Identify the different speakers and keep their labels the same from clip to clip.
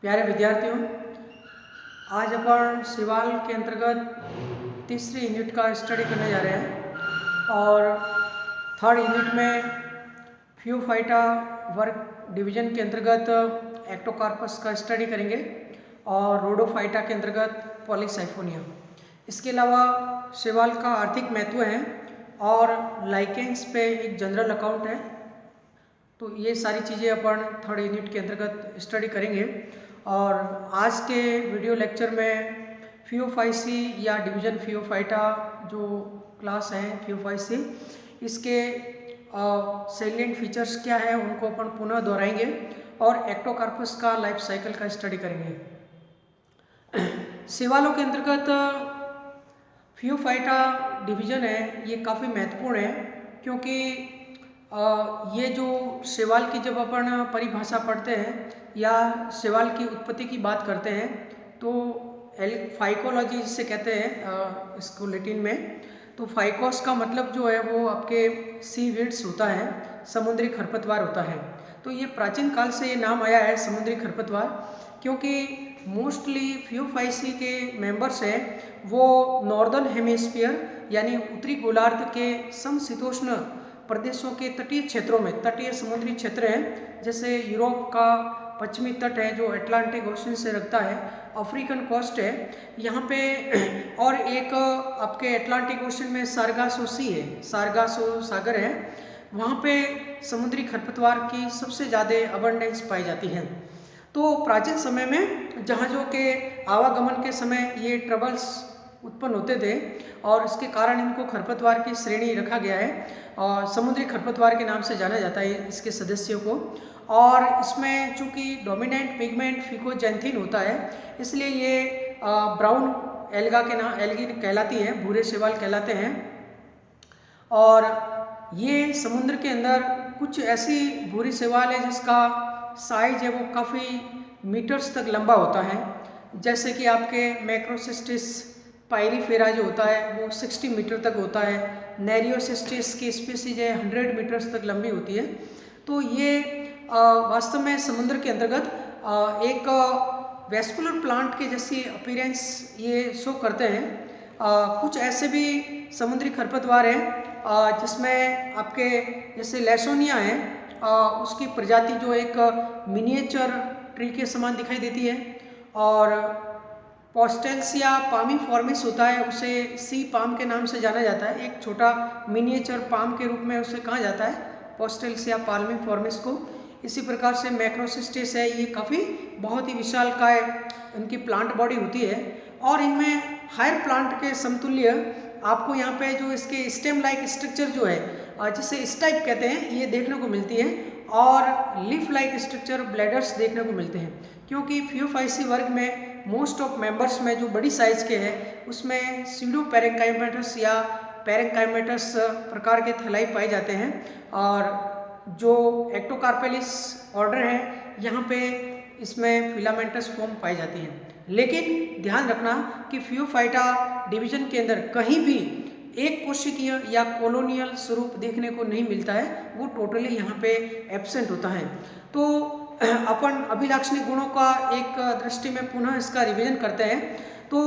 Speaker 1: प्यारे विद्यार्थियों, आज अपन सवाल के अंतर्गत तीसरी यूनिट का स्टडी करने जा रहे हैं और थर्ड यूनिट में फियोफाइटा वर्ग डिवीजन के अंतर्गत एक्टोकार्पस का स्टडी करेंगे और रोडोफाइटा के अंतर्गत पॉलीसाइफोनिया। इसके अलावा सवाल का आर्थिक महत्व है और लाइकेंस पे एक जनरल अकाउंट है। तो ये सारी चीज़ें अपन थर्ड यूनिट के अंतर्गत स्टडी करेंगे और आज के वीडियो लेक्चर में फियोफाइसी या डिवीजन फियोफाइटा जो क्लास है फियोफाइसी, इसके सैलिएंट फीचर्स क्या है उनको अपन पुनः दोहराएंगे और एक्टोकार्पस का लाइफ साइकिल का स्टडी करेंगे। सवालों के अंतर्गत फियोफाइटा डिवीजन है ये काफ़ी महत्वपूर्ण है, क्योंकि ये जो शैवाल की जब अपन परिभाषा पढ़ते हैं या शैवाल की उत्पत्ति की बात करते हैं तो फाइकोलॉजी जिसे कहते हैं इसको लैटिन में, तो फाइकोस का मतलब जो है वो आपके सी वीड्स होता है, समुद्री खरपतवार होता है। तो ये प्राचीन काल से ये नाम आया है समुद्री खरपतवार, क्योंकि मोस्टली फियोफाइसी के मेंबर्स हैं वो नॉर्दर्न हेमिस्फीयर यानी उत्तरी गोलार्ध के समशीतोष्ण प्रदेशों के तटीय क्षेत्रों में, तटीय समुद्री क्षेत्र हैं, जैसे यूरोप का पश्चिमी तट है जो अटलांटिक ओशन से लगता है, अफ्रीकन कोस्ट है यहाँ पे, और एक आपके अटलांटिक ओशन में सारगासो सी है, सारगासो सागर है, वहाँ पे समुद्री खरपतवार की सबसे ज़्यादा अबंडेंस पाई जाती है। तो प्राचीन समय में जहाज़ों के आवागमन के समय ये ट्रबल्स उत्पन्न होते थे और इसके कारण इनको खरपतवार की श्रेणी रखा गया है और समुद्री खरपतवार के नाम से जाना जाता है इसके सदस्यों को। और इसमें चूँकि डोमिनेंट पिगमेंट फिकोजैंथिन होता है, इसलिए ये ब्राउन एल्गा के नाम एल्गी कहलाती है, भूरे शैवाल कहलाते हैं। और ये समुद्र के अंदर कुछ ऐसी भूरी शैवाल है जिसका साइज है वो काफ़ी मीटर्स तक लंबा होता है, जैसे कि आपके मैक्रोसिस्टिस पायरीफेरा जो होता है वो 60 मीटर तक होता है, नेरियोसिस्टिस की स्पीसीज है 100 मीटर्स तक लंबी होती है। तो ये वास्तव में समुद्र के अंतर्गत एक वेस्कुलर प्लांट के जैसी अपीयरेंस ये शो करते हैं। कुछ ऐसे भी समुद्री खरपतवार हैं जिसमें आपके जैसे लैसोनिया है, उसकी प्रजाति जो एक मिनिएचर ट्री के समान दिखाई देती है, और पोस्टेल्सिया पामिफॉर्मिस होता है, उसे सी पाम के नाम से जाना जाता है, एक छोटा मिनिएचर पाम के रूप में उसे कहा जाता है पोस्टेल्सिया पाल्मिफॉर्मिस को। इसी प्रकार से मैक्रोसिस्टिस है, ये काफ़ी बहुत ही विशालकाय इनकी प्लांट बॉडी होती है और इनमें हायर प्लांट के समतुल्य आपको यहाँ पे जो इसके स्टेम लाइक स्ट्रक्चर जो है जिसे स्टाइप कहते हैं ये देखने को मिलती है, और लीफ लाइक स्ट्रक्चर ब्लैडर्स देखने को मिलते हैं, क्योंकि फियोफाइसी वर्ग में मोस्ट ऑफ मेंबर्स में जो बड़ी साइज के हैं उसमें सीडो पैरेंकाइमेटस या पैरेंकाइमेटस प्रकार के थैलाई पाए जाते हैं। और जो एक्टोकार्पेलिस ऑर्डर है यहाँ पे इसमें फिलामेंटस फॉर्म पाई जाती है। लेकिन ध्यान रखना कि फियोफाइटा डिवीजन के अंदर कहीं भी एक कोशिकीय या कॉलोनियल स्वरूप देखने को नहीं मिलता है, वो टोटली यहाँ पे एब्सेंट होता है। तो अपन अभिलाक्षणिक गुणों का एक दृष्टि में पुनः इसका रिवीजन करते हैं। तो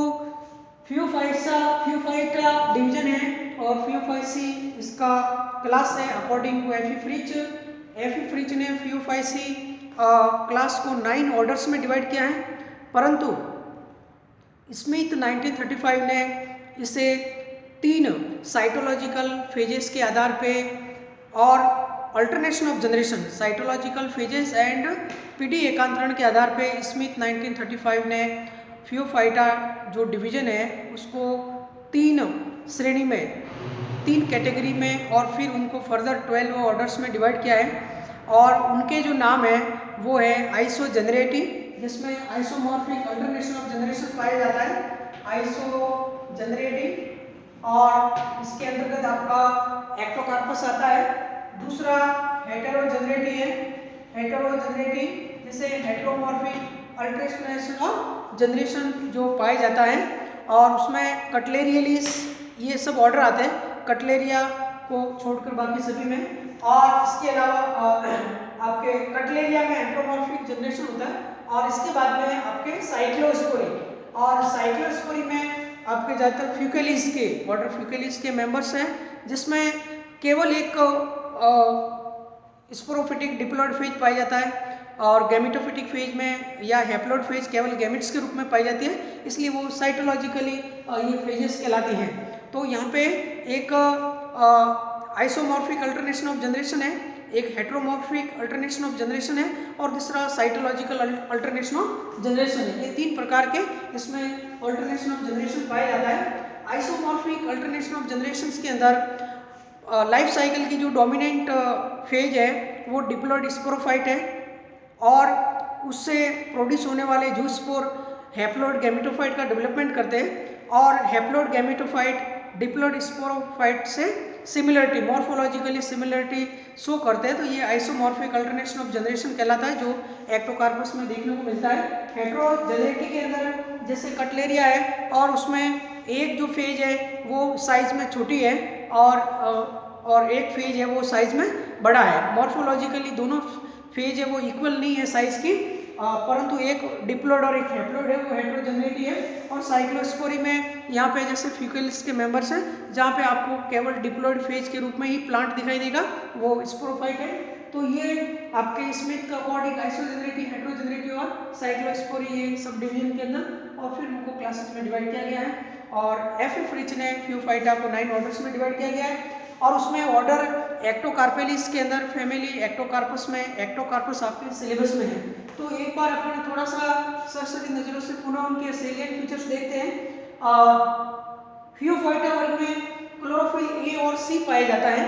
Speaker 1: फियोफाइटा डिवीजन है और फियोफाइसी इसका क्लास है अकॉर्डिंग टू एफी फ्रिच। एफी फ्रिच ने फियोफाइसी क्लास को 9 ऑर्डर्स में डिवाइड किया है, परंतु स्मिथ 1935 ने इसे 3 साइटोलॉजिकल फेजेस के आधार पे और alternation of generation cytological phases and पीडी एकांतरण के आधार पे स्मिथ 1935 ने फियोफाइटा जो डिवीजन है उसको 3 श्रेणी में, 3 कैटेगरी में और फिर उनको फर्दर 12 ऑर्डर्स में डिवाइड किया है। और उनके जो नाम है वो है आइसोजेनरेटी, जिसमें आइसोमॉर्फिक अल्टरनेशन ऑफ जनरेशन पाया जाता है, आइसोजेनरेटी, और इसके अंतर्गत आपका एक्टोकार्पस आता है। दूसरा हेटेरोजेनरेटी है, हेटेरोजेनरेटी जिसे हेटेरोमॉर्फिक अल्टरनेशन ऑफ जनरेशन जो पाया जाता है, और उसमें कटलेरियलिस ये सब ऑर्डर आते हैं, कटलेरिया को छोड़कर बाकी सभी में। और इसके अलावा आपके कटलेरिया में एंट्रोमॉर्फिक जनरेशन होता है और इसके बाद में आपके साइक्लोस्पोरी, और साइक्लोस्पोरी में आपके ज़्यादातर फ्यूकेलिस के, वाटर फ्यूकेलिस के मेंबर्स हैं, जिसमें केवल एक स्पोरोफिटिक डिप्लॉइड फेज पाया जाता है, और गैमेटोफिटिक फेज में या हैप्लॉइड फेज केवल गैमेट्स के रूप में पाई जाती है, इसलिए वो साइटोलॉजिकली ये फेजेस कहलाती हैं। तो यहाँ पे एक आइसोमॉर्फिक अल्टरनेशन ऑफ जनरेशन है, एक हेट्रोमॉर्फिक अल्टरनेशन ऑफ जनरेशन है, और दूसरा साइटोलॉजिकल अल्टरनेशन ऑफ जनरेशन है। ये तीन प्रकार के इसमें अल्टरनेशन ऑफ जनरेशन पाया जाता है। आइसोमॉर्फिक अल्टरनेशन ऑफ जनरेशन के अंदर लाइफ साइकिल की जो डोमिनेंट फेज है वो डिप्लॉइड स्पोरोफाइट है, और उससे प्रोड्यूस होने वाले जूस स्पोर हैप्लॉइड गैमेटोफाइट का डेवलपमेंट करते हैं, और हैप्लॉइड गैमेटोफाइट डिप्लॉइड स्पोरोफाइट से सिमिलरिटी, मॉर्फोलॉजिकली सिमिलरिटी शो करते हैं। तो ये आइसोमॉर्फिक अल्टरनेशन ऑफ जनरेशन कहलाता है, जो एक्टोकार्पस में देखने को मिलता है। हेट्रोजेनेटी के अंदर जैसे कटलेरिया है, और उसमें एक जो फेज है वो साइज में छोटी है, और एक फेज है वो साइज में बड़ा है। मॉर्फोलॉजिकली दोनों फेज है वो इक्वल नहीं है साइज की, परंतु एक डिप्लॉइड और एक हैप्लॉइड है, वो हेट्रोजेनेटी है। और साइक्लोस्पोरी में यहाँ पे जैसे फ्यूकेलिस के मेंबर्स हैं, जहाँ पे आपको केवल डिप्लॉइड फेज के रूप में ही प्लांट दिखाई देगा, वो स्पोरोफाइट है। तो ये आपके स्मिथ का अकॉर्डिंग आइसोजेनेटी, हेट्रोजेनेटी और साइक्लोस्पोरी, ये सब डिवीजन के अंदर, और फिर उनको क्लासेस में डिवाइड किया गया है। और एफ फ्रिच ने फ्यूफाइटा को 9 ऑर्डर्स में डिवाइड किया गया है, और उसमें ऑर्डर एक्टोकार्पेलिस के अंदर फैमिली एक्टोकार्पस में, एक्टोकार्पस आपके सिलेबस में है। तो एक बार अपन थोड़ा सा सरसरी नजरों से पुनः उनके सेलिएंट फीचर्स देखते हैं। फ्यूफाइटा वर्ग में क्लोरोफिल ए और सी पाया जाता है।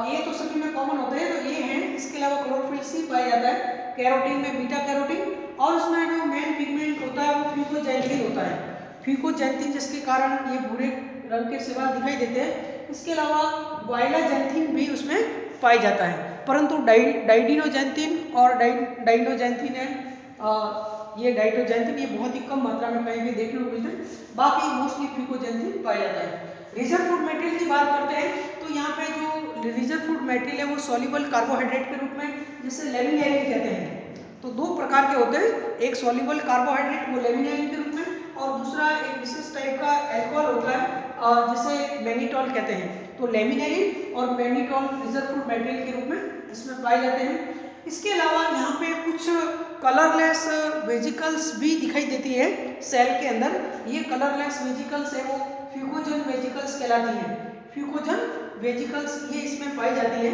Speaker 1: ए तो सभी में कॉमन होते हैं, तो ये है, इसके अलावा क्लोरोफिल सी पाया जाता है। कैरोटीन में बीटा कैरोटीन, और उसमें जो मेन पिगमेंट होता है वो फ्यूकोजैंथीन होता है। फ्यूकोजैंथीन जिसके कारण ये भूरे रंग के सेवाल दिखाई देते हैं। इसके अलावा वाइलाजैंथीन भी उसमें पाया जाता है, परंतु डाइडिनोजैंथीन और डाइनोजैंथीन है, ये डाइटोजैंथीन ये बहुत ही कम मात्रा में कहीं भी देखने को मिलते हैं, बाकी मोस्टली फ्यूकोजैंथीन पाया जाता है। रिजर्व फूड मटेरियल की बात करते हैं, तो यहाँ पे जो रिजर्व फूड मटेरियल है वो सॉल्युबल कार्बोहाइड्रेट के रूप में, जिसे लेमिनेरिन कहते हैं। तो दो प्रकार के होते हैं, एक सॉल्युबल कार्बोहाइड्रेट वो लेमिनेरिन के रूप में, और दूसरा एक विशेष टाइप का अल्कोहल होता है जिसे मैनिटॉल कहते हैं। तो लेमिनेरिन और मैनिटॉल रिजर्व फूड मटेरियल के रूप में इसमें पाए जाते हैं। इसके अलावा यहाँ पे कुछ कलरलेस वेजिकल्स भी दिखाई देती है सेल के अंदर। ये कलरलेस वेजिकल्स है वो फ्यूकोजन वेजिकल्स कहलाती हैं। फ्यूकोजन वेजिकल्स ये इसमें पाई जाती है।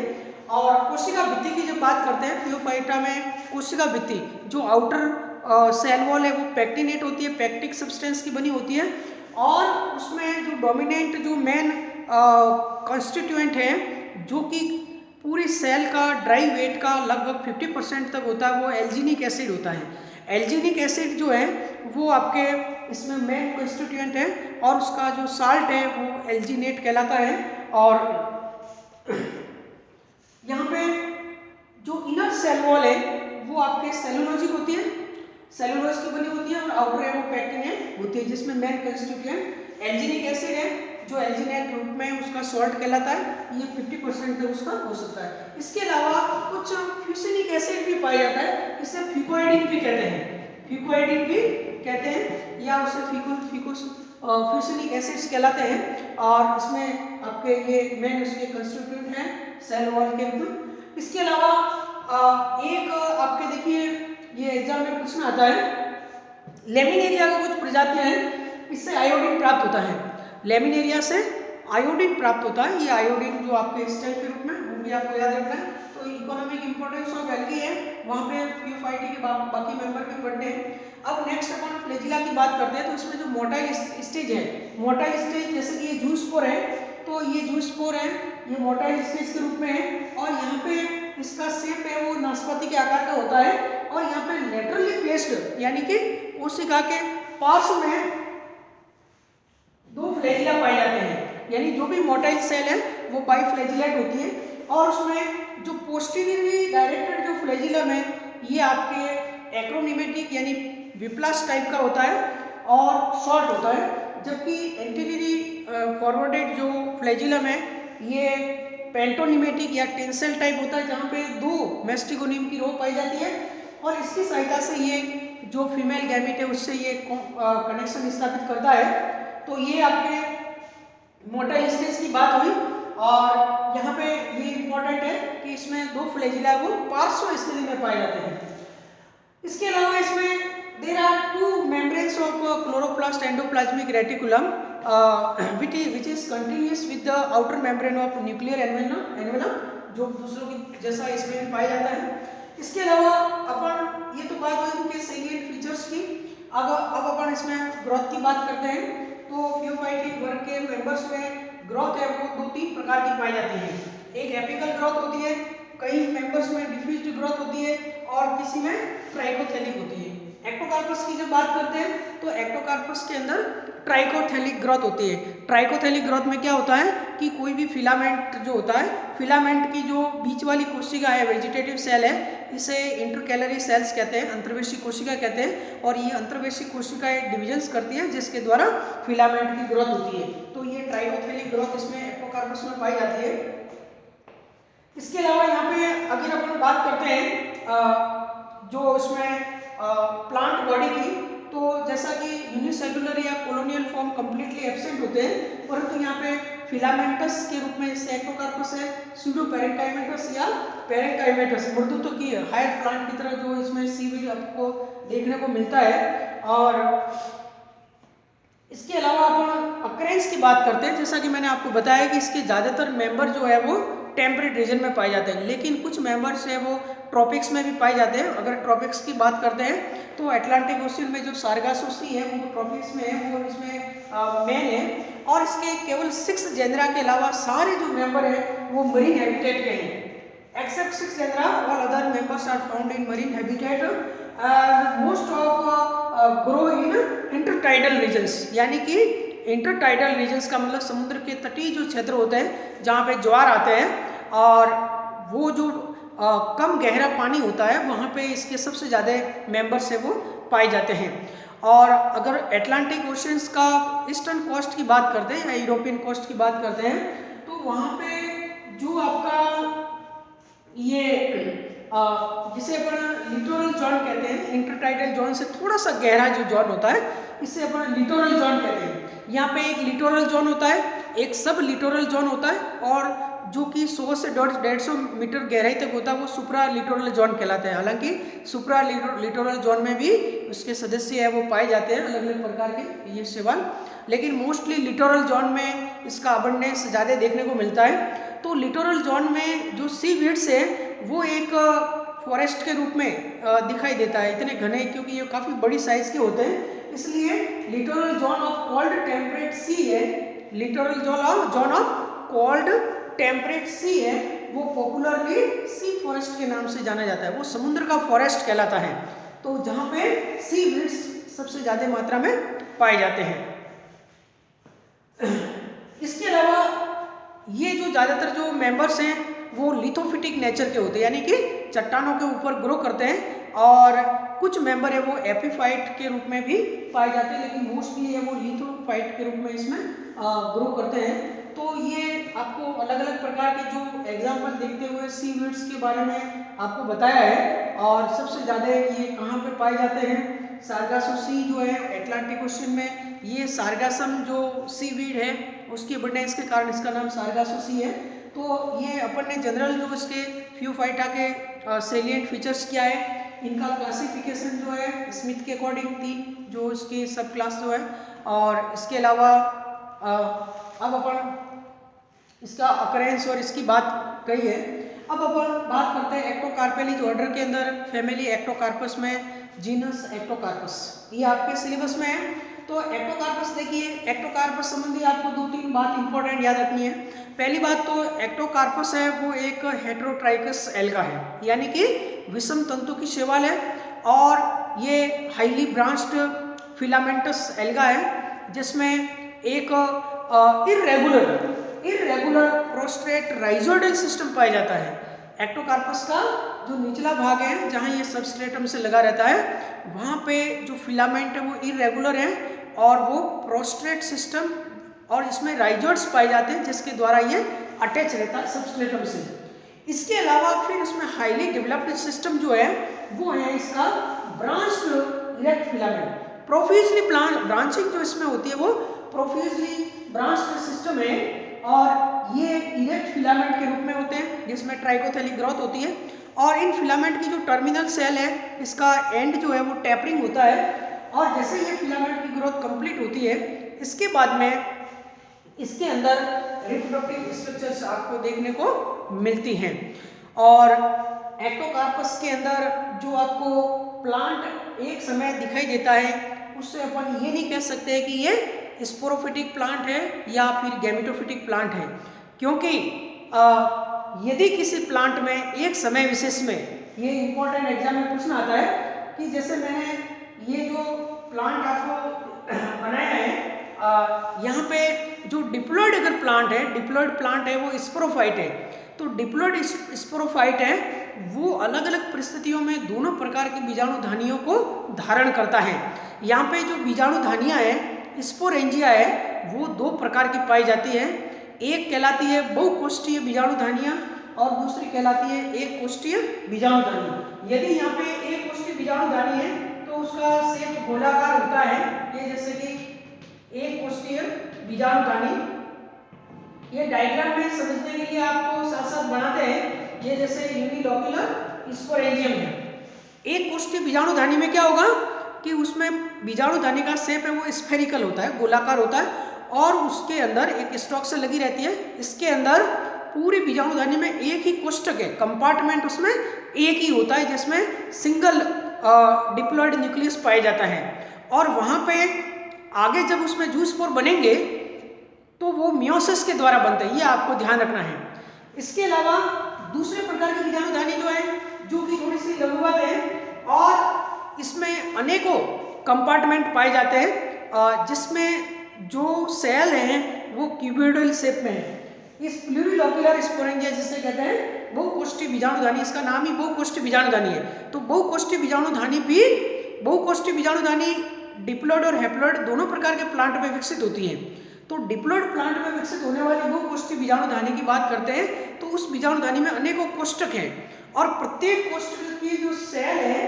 Speaker 1: और कोशिका भित्ति की जब बात करते हैं, फ्यूफाइटा में कोशिका भित्ति जो आउटर सेल वॉल है वो पैक्टिनेट होती है, पैक्टिक सब्सटेंस की बनी होती है, और उसमें जो डोमिनेंट जो मेन कॉन्स्टिट्यूएंट है जो कि पूरी सेल का ड्राई वेट का लगभग 50% तक होता है, वो एल्जीनिक एसिड होता है। एल्जीनिक एसिड जो है वो आपके इसमें मेन कॉन्स्टिट्यूएंट है, और उसका जो साल्ट है वो एल्जीनेट कहलाता है। और यहाँ पे जो इनर सेल वॉल है वो आपके सेलुलोजिक होती है, सेलुलोज की बनी होती है, और आउटर है वो पैक्टिनेट होती है, जिसमें मेन कंस्टिट्यूएंट एल्जीनिक एसिड है, जो एल्जीनेट रूप में उसका सॉल्ट कहलाता है। ये 50% तक उसका हो सकता है। इसके अलावा कुछ फ्यूसिनिक एसिड भी पाया जाता है, इसे फ्यूकोएडिन भी कहते हैं, फ्यूकोएडिन भी कहते हैं, या उसे फ्यूसिनिक एसिड्स कहलाते हैं। और इसमें आपके ये मेन उसके कंस्टिट्यूएंट हैं सेल वॉल के रूप में। इसके अलावा एक आपके देखिए ये एग्जाम में प्रश्न आता है, लेमिनेरिया का कुछ प्रजातियां हैं, इससे आयोडीन प्राप्त होता है। लेमिनेरिया से आयोडीन प्राप्त होता है। ये आयोडीन जो आपके स्टेट के रूप में, वो भी आपको याद रखना है। तो इकोनॉमिक इंपॉर्टेंस ऑफ एल्गी है, वहाँ पे फ्यूफाइटी के बाकी मेंबर भी पढ़ते हैं। अब नेक्स्ट अपन फ्लैजिला की बात करते हैं, तो इसमें जो मोटाइल स्टेज है, मोटाइल स्टेज जैसे कि ये जूस स्पोर है, तो ये जूस स्पोर है, ये मोटाइल स्टेज के रूप में है, और यहाँ पे इसका शेप है वो नाशपाती के आकार का होता है, और यहाँ पे लेटरली प्लेस्ड यानी कि कोशिका के पार्श्व में दो फ्लैजिला पाए जाते हैं, यानी जो भी मोटाइल सेल है वो बाइफ्लैजिलेट होती है, और उसमें जो पोस्टीरियरली डायरेक्टेड जो फ्लैजिलम है ये आपके एक्रोनिमेटिक यानी विप्लास टाइप का होता है और शॉर्ट होता है, जबकि एंटीरियरली फॉरवर्डेड जो फ्लैजिलम है ये पेंटोनिमेटिक या टेंसेल टाइप होता है, जहाँ पे दो मेस्टिगोनिम की रो पाई जाती है, और इसकी सहायता से ये जो फीमेल गैमीट है उससे ये कनेक्शन स्थापित करता है। तो ये आपके मोटाइल स्टेज की बात हुई। और यहाँ पे ये इंपॉर्टेंट है कि इसमें दो फ्लैजिला वो पार्श्व स्थिति में पाए जाते हैं। इसके अलावा इसमें there are two membranes of chloroplast endoplasmic reticulum which is continuous with the outer membrane of nuclear envelope, जो दूसरों की जैसा इसमें भी पाया जाता है। इसके अलावा अपन ये तो बात हुई उनके सेलिएंट फीचर्स की। अब अपन इसमें ग्रोथ की बात करते हैं। तो फियोफाइटिक वर्ग के मेंबर्स में ग्रोथ है वो दो तीन प्रकार की पाई जाती है। एक एपिकल ग्रोथ होती है, कई मेंबर्स में डिफ्यूज्ड ग्रोथ होती है और किसी में ट्राइकोथेलिक होती है। एक्टोकार्पस की जब बात करते हैं तो एक्टोकार्पस के अंदर ट्राइकोथेलिक ग्रोथ होती है। ट्राइकोथेलिक ग्रोथ में क्या होता है कि कोई भी फिलामेंट जो होता है, फिलामेंट की जो बीच वाली कोशिका है, वेजिटेटिव सेल है, इसे इंटरकैलरी सेल्स कहते हैं, अंतर्वेशी कोशिका कहते हैं। और ये अंतर्वेशी कोशिकाएं डिविजन्स करती हैं जिसके द्वारा फिलामेंट की ग्रोथ होती है। तो ये ट्राइकोथेलिक ग्रोथ इसमें एक्टोकार्पस में पाई जाती है। इसके अलावा यहाँ पे अगर अपन बात करते हैं जो इसमें प्लांट बॉडी की, तो जैसा कि यूनिसेलुलर या कॉलोनियल फॉर्म कंप्लीटली एब्सेंट होते हैं, परंतु यहाँ पे फिलामेंटस के रूप में इससे एक्टोकार्पस है, सूडो पैरेंकाइमेटस या पैरेंकाइमेटस मृदुत्व की हायर प्लांट की तरह जो इसमें सीवीड आपको देखने को मिलता है। और इसके अलावा अपन अक्रेंस की बात करते हैं। जैसा कि मैंने आपको बताया कि इसके ज़्यादातर मेंबर जो है वो टेम्परेट रीजन में पाए जाते हैं, लेकिन कुछ मेंबर्स है वो ट्रॉपिक्स में भी पाए जाते हैं। अगर ट्रॉपिक्स की बात करते हैं तो अटलांटिक ओशियन में जो सारगासो सी है वो ट्रॉपिक्स में है, वो इसमें मेन है। और इसके केवल 6 जेनरा के अलावा सारे जो मेंबर हैं वो मरीन हैबिटेट के हैं। Except 6 genera, all other members are found in marine habitat. Most of grow in intertidal regions, यानी कि इंटरटाइडल रीजन्स का मतलब समुद्र के तटीय जो क्षेत्र होते हैं जहाँ पे ज्वार आते हैं और वो जो कम गहरा पानी होता है वहाँ पे इसके सबसे ज़्यादा मेंबर्स है वो पाए जाते हैं। और अगर अटलांटिक ओशियंस का ईस्टर्न कोस्ट की बात करते हैं या यूरोपियन कोस्ट की बात करते हैं तो वहाँ पे जो आपका ये जिसे अपन लिटोरल जोन कहते हैं, इंटरटाइडल जोन से थोड़ा सा गहरा जो जोन होता है इसे अपन लिटोरल जोन कहते हैं। यहाँ पे एक लिटोरल जोन होता है, एक सब लिटोरल जोन होता है और जो कि 100 से 150 मीटर गहराई तक होता है वो सुप्रा लिटोरल जोन कहलाता है। हालांकि सुप्रा लिटोरल जोन में भी उसके सदस्य है वो पाए जाते हैं अलग अलग प्रकार के ये शैवाल, लेकिन मोस्टली लिटोरल जोन में इसका अबंडेंस ज़्यादा देखने को मिलता है। तो लिटोरल जोन में जो सी वीड्स है वो एक फॉरेस्ट के रूप में दिखाई देता है, इतने घने क्योंकि ये काफ़ी बड़ी साइज के होते हैं, इसलिए littoral zone of cold temperate sea है, littoral zone of cold temperate sea है, वो पॉपुलरली सी फॉरेस्ट के नाम से जाना जाता है, वो समुद्र का फॉरेस्ट कहलाता है। तो जहाँ पे सी वीड्स सबसे ज़्यादा मात्रा में पाए जाते हैं। इसके अलावा ये जो ज़्यादातर जो मेंबर्स हैं वो लिथोफिटिक नेचर के होते हैं, यानी कि चट्टानों के ऊपर ग्रो करते हैं। और कुछ मेंबर है वो एपीफाइट के रूप में भी पाए जाते हैं, लेकिन मोस्टली है वो लिथोफाइट के रूप में इसमें ग्रो करते हैं। तो ये आपको अलग अलग प्रकार के जो एग्जाम्पल देखते हुए सी वीड्स के बारे में आपको बताया है। और सबसे ज़्यादा ये कहाँ पे पाए जाते हैं, सारगासो सी जो है अटलांटिक ओशियन में, ये सारगासम जो सी वीड है उसकी अबंडेंस के कारण इसका नाम सारगासो सी है। तो ये अपन ने जनरल जो इसके फ्यूफाइटा के सेलिएंट फीचर्स क्या है, इनका क्लासिफिकेशन जो है स्मिथ के अकॉर्डिंग 3 जो इसके सब क्लास जो है, और इसके अलावा अब अपन इसका अकरेंस और इसकी बात कही है। अब अपन बात करते हैं एक्टोकार्पेलिज ऑर्डर के अंदर फैमिली एक्टोकार्पस में जीनस एक्टोकार्पस, ये आपके सिलेबस में है। तो एक्टोकार्पस देखिए, एक्टोकार्पस संबंधी आपको 2-3 बात इंपॉर्टेंट याद रखनी है। पहली बात तो एक्टोकार्पस है वो एक हेटेरोट्राइकस एल्गा है, यानी कि विषम तंतु की शैवाल है, और ये हाईली ब्रांच्ड फिलामेंटस एल्गा है जिसमें एक इरेगुलर प्रोस्ट्रेट राइजोइडल सिस्टम पाया जाता है। एक्टोकार्पस का जो निचला भाग है जहाँ ये सबस्ट्रेटम से लगा रहता है वहाँ पे जो फिलामेंट है वो इरेगुलर है और वो प्रोस्ट्रेट सिस्टम और इसमें राइजोइड्स पाए जाते हैं जिसके द्वारा ये अटैच रहता है सबस्ट्रेटम से। इसके अलावा फिर इसमें हाईली डेवलप्ड सिस्टम जो है वो है इसका branched erect filament. Profusely branching जो इसमें होती है वो प्रोफ्यूजली ब्रांच सिस्टम है और ये इरेक्ट फिलामेंट के रूप में होते हैं जिसमें ट्राइकोथेलिक ग्रोथ होती है। और इन फिलामेंट की जो टर्मिनल सेल है इसका एंड जो है वो टेपरिंग होता है और जैसे ये फिलामेंट की ग्रोथ कंप्लीट होती है इसके बाद में इसके अंदर रिप्रोडक्टिव स्ट्रक्चर्स आपको देखने को मिलती हैं। और एक्टोकार्पस के अंदर जो आपको प्लांट एक समय दिखाई देता है उससे अपन ये नहीं कह सकते कि ये स्पोरोफिटिक प्लांट है या फिर गैमेटोफिटिक प्लांट है, क्योंकि यदि किसी प्लांट में एक समय विशेष में, ये इंपॉर्टेंट एग्जाम में प्रश्न आता है कि जैसे मैंने ये जो प्लांट आपको बनाया है यहाँ पे जो डिप्लॉयड अगर प्लांट है, डिप्लॉयड प्लांट है वो स्पोरोफाइट है, तो डिप्लॉयड स्पोरोफाइट है वो अलग अलग परिस्थितियों में दोनों प्रकार के बीजाणुधानियों को धारण करता है। यहाँ पे जो बीजाणुधानियाँ है स्पोरेंजिया है वो दो प्रकार की पाई जाती है, एक कहलाती है बहुकोष्ठीय बीजाणुधानियाँ और दूसरी कहलाती है एक कोष्ठीय बीजाणुधानी। यदि यहाँ पे एक कोष्ठीय बीजाणुधानी है तो उसका शेप गोलाकार होता है, ये जैसे कि एक कोष्ठीय बीजाणुधानी, ये डायग्राम में समझने के लिए आपको साथ साथ बनाते हैं, ये जैसे यूनिलोक्युलर स्पोरेंजियम है। एक कोष्ठीय बीजाणुधानी में क्या होगा कि उसमें बीजाणुधानी का शेप है वो स्फेरिकल होता है, गोलाकार होता है और उसके अंदर एक स्टॉक से लगी रहती है। इसके अंदर पूरी बीजाणुधानी में एक ही कोष्ठक है, कंपार्टमेंट उसमें एक ही होता है जिसमें सिंगल डिप्लॉयड न्यूक्लियस पाया जाता है और वहाँ पे आगे जब उसमें जूस स्पोर बनेंगे तो वो मियोसिस के द्वारा बनते हैं, ये आपको ध्यान रखना है। इसके अलावा दूसरे प्रकार की बीजाणुधानी जो है जो कि थोड़ी सी लघुवत है और इसमें अनेकों कंपार्टमेंट पाए जाते हैं जिसमें जो सेल हैं वो क्यूबोइडल शेप में है। इस प्लूरिलोक्युलर स्पोरेंजिया जिसे कहते हैं बहुकोष्ठीय बीजाणुधानी, इसका नाम ही बहुकोष्ठीय बीजाणुधानी है। तो बहुकोष्ठीय बीजाणुधानी भी, बहुकोष्ठीय बीजाणुधानी डिप्लॉयड और हैप्लॉयड दोनों प्रकार के प्लांट में विकसित होती है। तो डिप्लॉयड प्लांट में विकसित होने वाली बहुकोष्ठीय बीजाणुधानी की बात करते हैं तो उस बीजाणुधानी में अनेकों कोष्ठक हैं और प्रत्येक कोष्ठक की जो सेल है,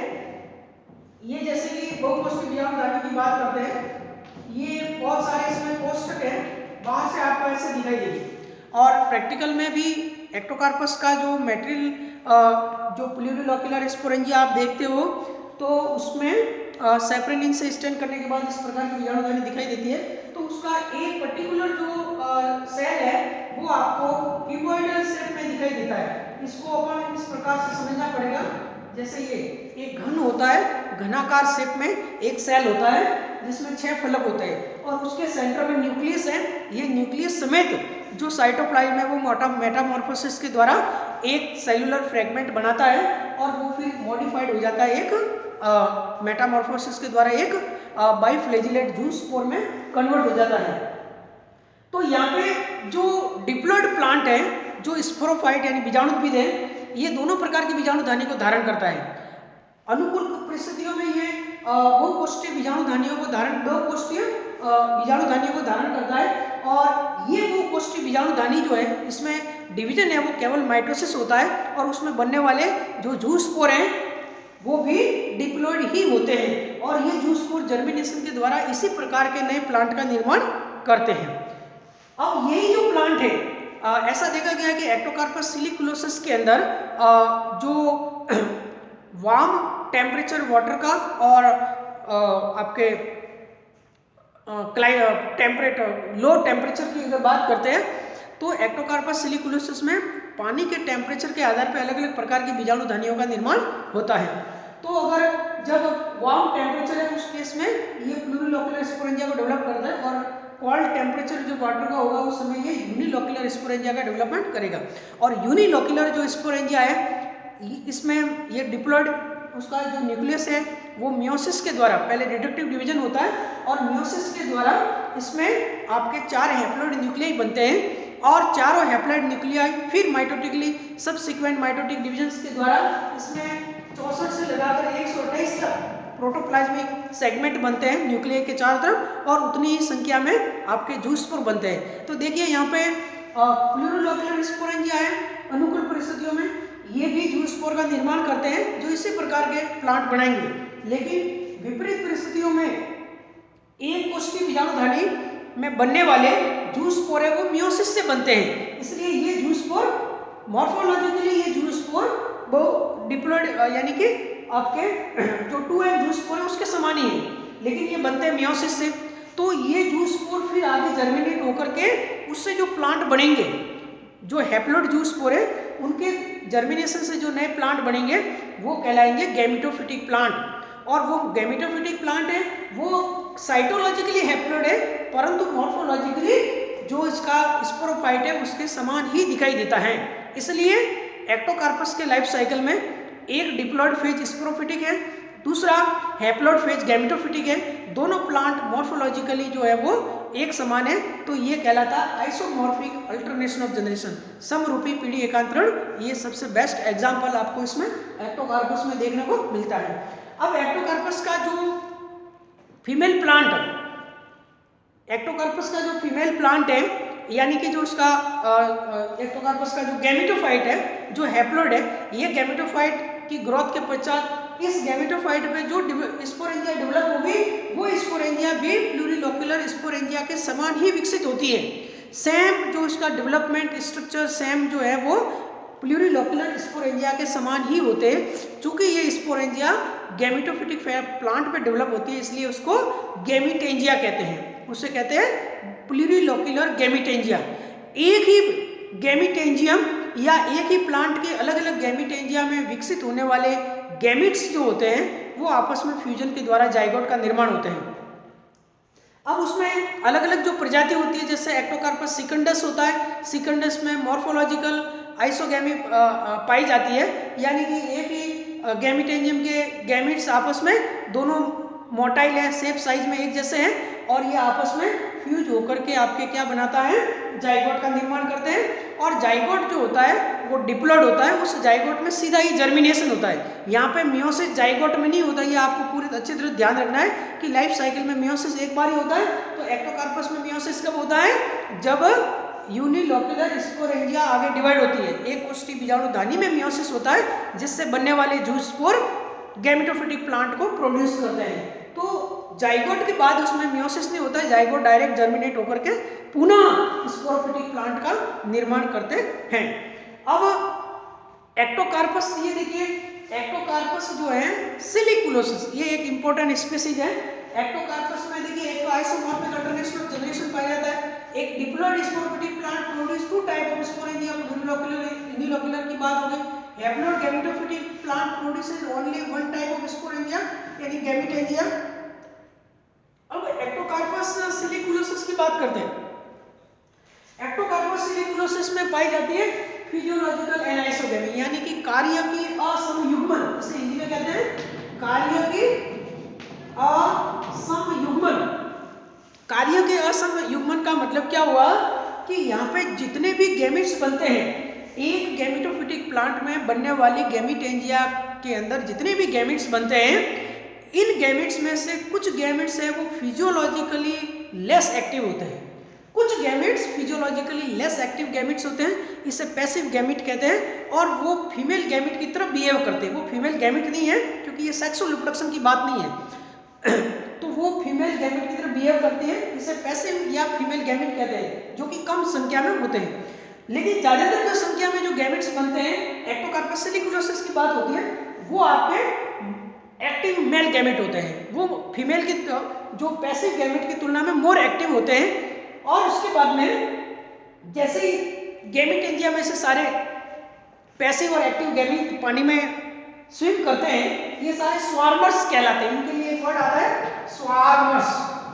Speaker 1: ये जैसे कि बहुकोष्ठीय बीजाणुधानी की बात करते हैं, ये बहुत सारे इसमें कोष्ठक हैं, बाहर से आपको ऐसे दिखाई देगी। और प्रैक्टिकल में भी एक्टोकार्पस का जो मेटेरियल जो प्लूरिलोक्युलर स्पोरेंजिया आप देखते हो तो उसमें सेपरेनिन से स्टैंड करने के बाद इस प्रकार की बीजाणुधानी दिखाई देती है। तो उसका एक पर्टिकुलर जो सेल है वो आपको क्यूबोइडल शेप में दिखाई देता है। इसको अपन इस प्रकार से समझना पड़ेगा, जैसे ये एक घन होता है, घनाकार शेप में एक सेल होता है जिसमें 6 फलक होते हैं और उसके सेंटर में न्यूक्लियस है। ये न्यूक्लियस समेत जो साइटोप्लाज्म है वो मेटामॉर्फोसिस के द्वारा एक सेलुलर फ्रेगमेंट बनाता है और वो फिर मॉडिफाइड हो जाता है एक मेटामॉर्फोसिस के द्वारा एक बाइफ्लैजिलेट जूस स्पोर में कन्वर्ट हो जाता है। तो यहाँ पे जो डिप्लॉयड प्लांट है जो स्पोरोफाइट यानी बीजाणुविद है, ये दोनों प्रकार की बीजाणुधानी को धारण करता है। अनुकूल परिस्थितियों में ये बहुकोष्ठीय बीजाणुधानियों को धारण करता है और ये बहुकोष्ठीय बीजाणुधानी जो है इसमें डिवीजन है वो केवल माइटोसिस होता है और उसमें बनने वाले जो जूस स्पोर हैं वो भी डिप्लॉयड ही होते हैं और ये जूस स्पोर जर्मिनेशन के द्वारा इसी प्रकार के नए प्लांट का निर्माण करते हैं। अब यही जो प्लांट है ऐसा देखा गया कि एक्टोकार्पस सिलिकुलोसिस के अंदर जो वार्म टेम्परेचर वाटर का और आपके लो टेम्परेचर की अगर बात करते हैं तो एक्टोकार्पस सिलिकुलोसिस में पानी के टेम्परेचर के आधार पर अलग अलग प्रकार की बीजाणुधानियों का निर्माण होता है। तो अगर जब वार्म टेम्परेचर है उस केस में ये प्लूरिलोक्युलर स्पोरेंजिया को डेवलप करता है और कोल्ड टेम्परेचर जो वाटर का होगा उस समय ये यूनिलोक्युलर स्पोरेंजिया का डेवलपमेंट करेगा। और यूनिलोक्युलर जो स्पोरेंजिया है इसमें ये डिप्लॉयड, उसका जो न्यूक्लियस है वो मियोसिस के द्वारा, पहले रिडक्टिव डिवीजन होता है और मियोसिस के द्वारा इसमें आपके 4 हैप्लॉइड न्यूक्लियाई बनते हैं और चारों हैप्लॉइड न्यूक्लियाई फिर माइटोटिकली सबसिक्वेंट माइटोटिक डिवीजन्स के द्वारा इसमें 64 से लगाकर 128 तक प्रोटोप्लाज्मिक सेगमेंट बनते हैं न्यूक्लियस के चारों तरफ और उतनी ही संख्या में आपके जूस स्पोर बनते हैं। तो देखिए यहाँ पे प्लूरिलोक्युलर स्पोरेंजिया है, अनुकूल परिस्थितियों में ये भी जूस स्पोर का निर्माण करते हैं जो इसी प्रकार के प्लांट बनाएंगे। लेकिन विपरीत परिस्थितियों में एक कोष्ठी बीजाणुधानी में बनने वाले जूस्पोर है वो मियोसिस से बनते हैं, इसलिए ये जूस्पोर मॉर्फोलॉजिकली ये जूस्पोर वो डिप्लॉयड यानी कि आपके जो 2n जूस्पोर है उसके समान ही है, लेकिन ये बनते हैं मियोसिस से। तो ये जूस्पोर फिर आगे जर्मिनेट होकर के उससे जो प्लांट बनेंगे, जो हैप्लॉइड जूस्पोर है उनके जर्मिनेशन से जो नए प्लांट बनेंगे वो कहलाएंगे गैमेटोफिटिक प्लांट। और वो गैमेटोफिटिक प्लांट है वो साइटोलॉजिकली हैप्लॉइड है, परंतु मॉर्फोलॉजिकली जो इसका स्पोरोफाइट है उसके समान ही दिखाई देता है। इसलिए एक्टोकार्पस के लाइफ साइकिल में एक डिप्लॉयड फेज स्पोरोफिटिक है, दूसरा हैप्लॉइड फेज गैमेटोफिटिक है। दोनों प्लांट मॉर्फोलॉजिकली जो है वो एक समान है, तो ये कहलाता है आइसोमॉर्फिक अल्टरनेशन ऑफ जनरेशन, समरूपी पीढ़ी एकांतरण। ये सबसे बेस्ट एग्जांपल आपको इसमें एक्टोकार्पस में देखने को मिलता है। अब एक्टोकार्पस का जो फीमेल प्लांट, एक्टोकार्पस का जो फीमेल प्लांट है यानी कि जो उसका एक्टोकार्पस का जो गैमेटोफाइट है, जो हैप्लॉइड है, ये गैमेटोफाइट की ग्रोथ के पश्चात इस गैमेटोफाइट में जो स्पोरेंजिया डेवलप होगी वो स्पोरेंजिया भी प्लूरिलोक्यूलर स्पोरेंजिया के समान ही विकसित होती है। सेम जो उसका डेवलपमेंट स्ट्रक्चर सेम जो है वो प्लूरिलोक्यूलर स्पोरेंजिया के समान ही होते हैं। चूंकि ये स्पोरेंजिया गैमेटोफिटिक प्लांट पे डेवलप होती है इसलिए उसको गैमीटेंजिया कहते हैं, उसे कहते हैं प्लूरिलोक्यूलर गैमीटेंजिया। एक ही गैमीटेंजियम या एक ही प्लांट के अलग अलग गैमीटेंजिया में विकसित होने वाले गैमिट्स जो होते हैं वो आपस में फ्यूजन के द्वारा जाइगोट का निर्माण होते हैं। अब उसमें अलग अलग जो प्रजाति होती है, जैसे एक्टोकार्पस सिकंडस होता है, सिकंडस में मॉर्फोलॉजिकल आइसोगैमी पाई जाती है, यानी कि एक ही गैमीटेंजियम के गैमिट्स आपस में दोनों मोटाइल है, शेप साइज में एक जैसे हैं और ये आपस में फ्यूज होकर के आपके क्या बनाता है, जाइगोट का निर्माण करते हैं। और जाइगोट जो होता है वो डिप्लॉयड होता है, उस जाइगोट में सीधा ही जर्मिनेशन होता है। यहाँ पे मियोसिस जाइगोट में नहीं होता, ये आपको पूरी अच्छी तरह ध्यान रखना है कि लाइफ साइकिल में मियोसिस एक बार ही होता है। तो एक्टोकार्पस में मियोसिस कब होता है, जब यूनिलोक्यूलर स्पोरेंजिया आगे डिवाइड होती है। एक कोष्ठी बीजाणुधानी में मियोसिस होता है जिससे बनने वाले जूस्पोर गैमेटोफिटिक प्लांट को प्रोड्यूस करते हैं। तो जाइगोट के बाद उसमें मियोसिस नहीं होता है, जाइगोट डायरेक्ट जर्मिनेट होकर के पुनः स्पोरोफिटिक प्लांट का निर्माण करते हैं। अब एक्टोकार्पस, ये देखिए एक्टोकार्पस जो है सिलिकुलोसिस, ये एक इंपॉर्टेंट स्पीसीज है। एक्टोकार्पस में देखिए एक तो आइसोमॉर्फिक अल्टरनेशन ऑफ जनरेशन पाया जाता है, एक diploid sporophytic plant produce two type of sporangia, unilocular की बात हो गई। Haploid gametophytic plant produces only one type of sporangia यानी गैमीटेंजिया। अब एक्टोकार्पस सिलिकुलोसिस की बात करते हैं। एक्टोकार्पस सिलिकुलोसिस में पाई जाती है फिजियोलॉजिकल एनाइसोगेमी, यानी कि कार्य की असमयुग्मन, इसे हिंदी में कहते हैं कार्य की असमयुग्मन। कार्य के असमयुग्मन का मतलब क्या हुआ कि यहाँ पे जितने भी गैमेट्स बनते हैं, एक गैमेटोफिटिक प्लांट में बनने वाली गैमीटेंजिया के अंदर जितने भी गैमेट्स बनते हैं, इन गैमेट्स में से कुछ गैमेट्स है वो फिजियोलॉजिकली लेस एक्टिव होते हैं, कुछ gametes physiologically less active gametes होते हैं, इसे पैसिव गैमेट कहते हैं। और वो फीमेल गैमेट की तरफ बिहेव करते हैं, वो फीमेल गैमेट नहीं है क्योंकि ये सेक्सुअल रिप्रोडक्शन की बात नहीं है तो वो फीमेल गैमेट की तरफ बिहेव करते हैं, इसे पैसिव या फीमेल गैमेट कहते हैं, जो कि कम संख्या में होते हैं। लेकिन ज्यादातर जो संख्या में जो गैमेट्स बनते हैं, एक्टोकार्पस सिलिकुलोसिस की बात होती है, वो आपके एक्टिव मेल गैमेट होते हैं, वो फीमेल की जो पैसिव गैमेट की तुलना में मोर एक्टिव होते हैं। और उसके बाद में जैसे ही गैमीटेंजिया में से सारे पैसिव और एक्टिव गैमेट पानी में स्विम करते हैं, ये सारे स्वार्मर्स कहलाते हैं। इनके लिए एक वर्ड आता है स्वार्मर्स,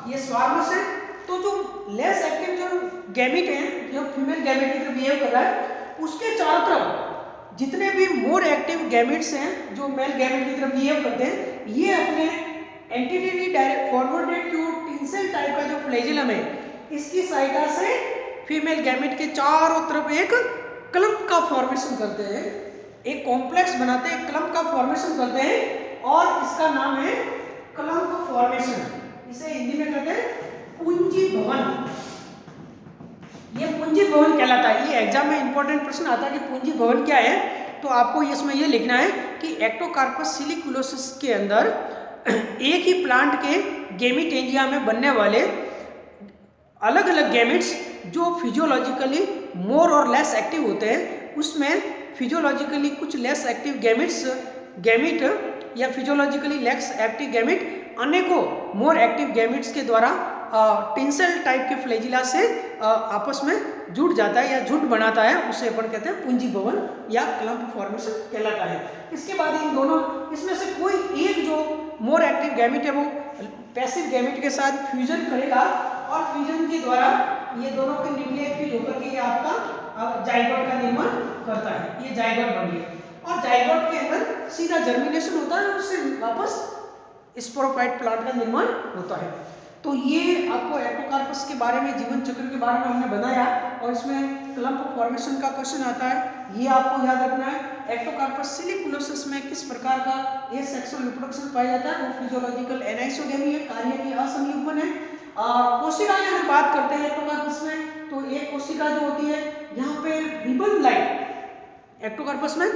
Speaker 1: ये स्वार्मर्स है। तो जो लेस एक्टिव जो गैमेट है, जो फीमेल गैमेट की तरफ बिहेव कर रहा है, उसके चारों तरफ जितने भी मोर एक्टिव गैमेट्स हैं जो मेल गैमेट की तरफ बिहेव करते हैं, ये अपने एंटीरियरली डायरेक्ट फॉरवर्डेड जो टिंसेल टाइप का जो फ्लैजिलम है, इसकी सहायता से फीमेल गैमेट के चारों तरफ एक क्लम्प का फॉर्मेशन करते हैं, एक कॉम्प्लेक्स बनाते हैं, क्लम्प का फॉर्मेशन करते हैं और इसका नाम है क्लम्प फॉर्मेशन। इसे हिंदी में कहते हैं पूंजी भवन। ये पूंजी भवन कहलाता है। ये एग्जाम में इंपॉर्टेंट प्रश्न आता है कि पूंजी भवन क्या है, तो आपको इसमें ये लिखना है कि एक्टोकार्पस सिलिकुलोसिस के अंदर एक ही प्लांट के गेमिटेंजिया में बनने वाले अलग अलग गैमेट्स जो फिजियोलॉजिकली मोर और लेस एक्टिव होते हैं, उसमें फिजियोलॉजिकली कुछ लेस एक्टिव गैमिट या फिजियोलॉजिकली लेस एक्टिव गैमिट अनेकों मोर एक्टिव गैमिट्स के द्वारा टिंसल टाइप के फ्लैजिला से आपस में जुड़ जाता है या झुंड बनाता है, उसे अपन कहते हैं पूंजी भवन या क्लम्प फॉर्मेशन कहलाता है। इसके बाद इन दोनों इसमें से कोई एक जो मोर एक्टिव गैमिट है वो पैसिव गैमिट के साथ फ्यूजन करेगा और फ्यूजन के द्वारा ये दोनों के न्यूक्लियर फिल होकर के ये आपका जाइगोट का निर्माण करता है। ये जाइगोट बन गया और जाइगोट के अंदर सीधा जर्मिनेशन होता है और उससे वापस स्पोरोफाइट प्लांट का निर्माण होता है। तो ये आपको एक्टोकार्पस के बारे में, जीवन चक्र के बारे में हमने बनाया और इसमें क्लम्प फॉर्मेशन का क्वेश्चन आता है, ये आपको याद रखना है। एक्टोकार्पस सिलिकुलोसिस में किस प्रकार का ये सेक्सुअल रिप्रोडक्शन पाया जाता है, वो फिजियोलॉजिकल एनाइसोगेमी है, कार्य की असंयुग्मन है। कोशिका की अगर बात करते हैं एक्टोकार्पस में, तो एक कोशिका जो होती है यहाँ पे रिबन लाइक, एक्टोकार्पस में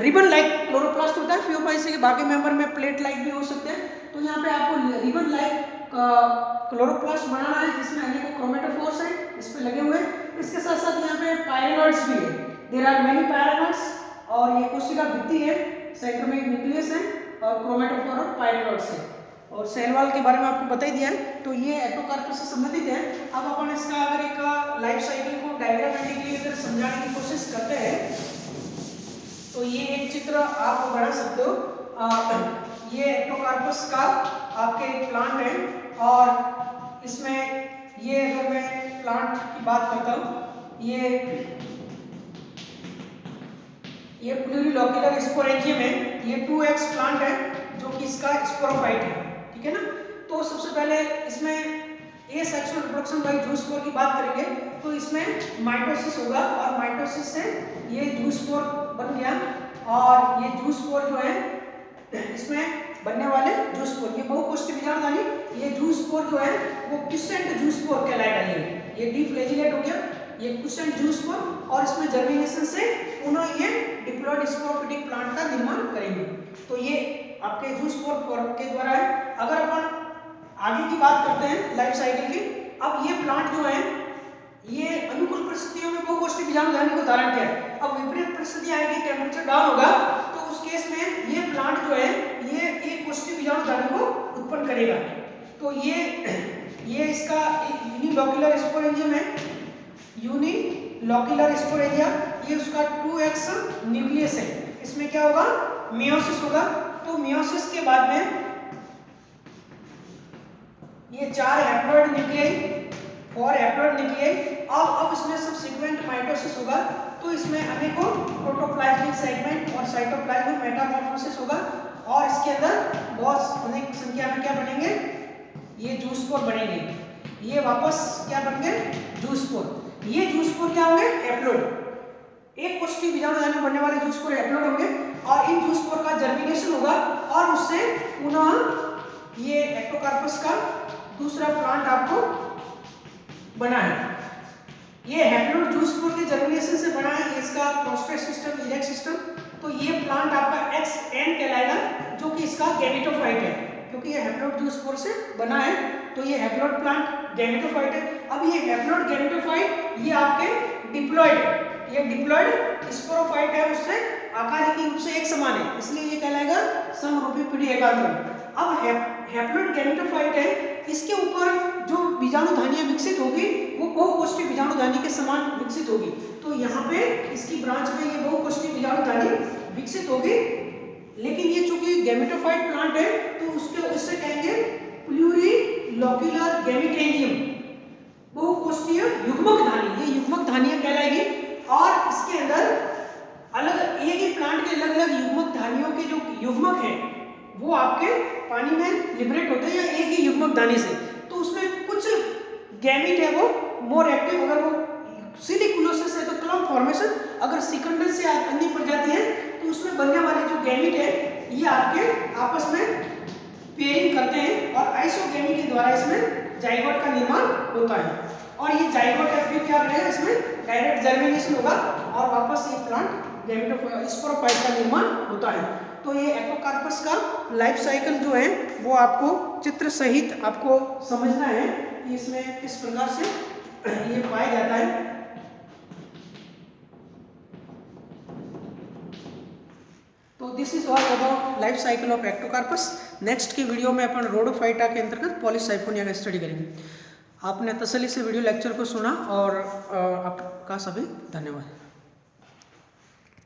Speaker 1: रिबन लाइक क्लोरोप्लास्ट होता है, फियोफाइसी के बाकी मेंबर में प्लेट लाइक भी हो सकते हैं। तो यहाँ पे आपको रिबन लाइक क्लोरोप्लास्ट बनाना है जिसमें अनेकों क्रोमेटोफोर्स हैं इस पे लगे हुए। इसके साथ साथ यहाँ पे पायरेनॉइड्स भी है, देयर आर मेनी पायरेनॉइड्स, और ये कोशिका भित्ति है, सेंटर में एक न्यूक्लियस है और क्रोमेटोफोर और पायरेनॉइड्स है। और सेल वॉल के बारे में आपको बता ही दिया है। तो ये एक्टोकार्पस से संबंधित है। अब अपन इसका अगर एक लाइफ साइकिल को डायग्रामेटिकली अगर समझाने की कोशिश करते हैं तो ये एक चित्र आप बना सकते हो। ये एक्टोकार्पस का आपके प्लांट है और इसमें ये अगर मैं प्लांट की बात करता हूँ, ये प्लूरिलॉक्यूलर स्पोरेंजियम है, ये 2x प्लांट है जो कि इसका स्पोरोफाइट है, ठीक है ना। तो सबसे पहले इसमें ये सेक्सुअल रिप्रोडक्शन बाय जूस्पोर की बात करेंगे तो इसमें माइटोसिस होगा और माइटोसिस से ये जूस्पोर बन गया और ये जूस्पोर जो है इसमें बनने वाले जूस्पोर, ये बहुकोष्ठी बीजाणुधानी, ये जूस्पोर जो है वो क्विसेंट जूस्पोर कहलाएगा। ये डीफ्लैजिलेट हो गया, ये क्विसेंट जूस्पोर, और इसमें जर्मिनेशन से पुनः ये डिप्लॉयड स्पोरोफिटिक प्लांट का निर्माण करेंगे। तो ये आपके जूस्पोर के द्वारा है। अगर अपन आगे की बात करते हैं लाइफ साइकिल की, अब ये प्लांट जो है ये अनुकूल परिस्थितियों में बहुकोष्ठी बीजाणुधानी को धारण किया है। अब विपरीत परिस्थिति आएगी, टेम्परेचर डाउन होगा, तो उस केस में ये प्लांट जो है ये एक कोष्ठी बीजाणुधानी को उत्पन्न करेगा। तो ये इसका यूनिलॉक्यूलर स्पोरेंजियम है, यूनिलॉक्यूलर स्पोरेंजिया, ये उसका 2x न्यूक्लियस है। इसमें क्या होगा, मियोसिस होगा। तो मियोसिस के बाद में ये 4 हैप्लॉइड न्यूक्लियाई और हैप्लॉइड न्यूक्लियाई, अब इसमें सबसीक्वेंट माइटोसिस होगा। तो इसमें अनेकों प्रोटोप्लाज्मिक सेगमेंट और साइटोप्लाज्मिक मेटामॉर्फोसिस होगा और इसके अंदर बहुत अनेक संख्या में क्या बनेंगे, ये जूस्पोर बनेंगे। ये वापस क्या बन गए, जूस्पोर। ये जूस्पोर क्या होंगे, हैप्लॉइड, एक कोष्ठी बीजाणुधानी बनने वाले जूस्पोर हैप्लॉइड होंगे और इन जूस्पोर का जर्मिनेशन होगा और उससे पुनः ये एक्टोकार्पस का दूसरा प्लांट आपको बना है। ये हैप्लॉइड जूस्पोर के जर्मिनेशन से बना है, ये इसका प्रोस्टेट सिस्टम, इलेक्ट सिस्टम। तो ये प्लांट आपका XN कहलाएगा जो कि इसका गैमेटोफाइट है, क्योंकि ये हैप्लॉइड जूस्पोर से बना है। तो ये हैप्लॉइड प्लांट गैमेटोफाइट है। अब ये हैप्लॉइड गैमेटोफाइट ये आपके डिप्लॉइड, ये डिप्लॉइड स्पोरोफाइट है, उससे आकारिकी रूप से एक समान है, इसलिए ये कहलाएगा समरूपी पीढ़ी एकांतरण। अब हैप्लॉइड गैमेटोफाइट है, इसके ऊपर जो बीजाणुधानियां विकसित होगी वो बहुकोष्ठी बीजाणुधानी के समान विकसित होगी। तो यहाँ पे इसकी ब्रांच में ये बहुकोष्ठी बीजाणुधानी विकसित होगी, लेकिन ये चूंकि गैमेटोफाइट प्लांट है तो उससे कहेंगे प्लूरिलॉक्यूलर गैमेटेंजियम, बहुकोष्ठीय युग्मक धानी, ये युग्मक धानियां कहलाएगी। और इसके अंदर अलग एक ही प्लांट के अलग अलग युग्मक धानियों के जो युग्मक हैं वो आपके पानी में लिबरेट होते हैं या एक ही युग्मक धानी से। तो उसमें कुछ गैमीट है वो मोर एक्टिव, अगर वो सिलिकुलोसिस है तो क्लम्प फॉर्मेशन, अगर सिकंडल से अन्य प्रजाति है तो उसमें बनने वाले जो गैमीट है ये आपके आपस में पेयरिंग करते हैं और आइसोगेमी के द्वारा इसमें जाइगोट का निर्माण होता है। और ये जाइगोट है फिर क्या करेगा, इसमें डायरेक्ट जर्मिनेशन होगा और वापस ये प्लांट स्पोरोफाइट का निर्माण होता है। तो ये एक्टोकार्पस का लाइफ साइकिल जो है वो आपको चित्र सहित आपको समझना है कि इसमें किस प्रकार से ये पाया जाता है। तो this is all about life cycle of Ectocarpus. Next की वीडियो में अपन रोडोफाइटा के अंतर्गत पॉलीसाइफोनिया का स्टडी करेंगे। आपने तसल्ली से वीडियो लेक्चर को सुना और आपका सभी धन्यवाद।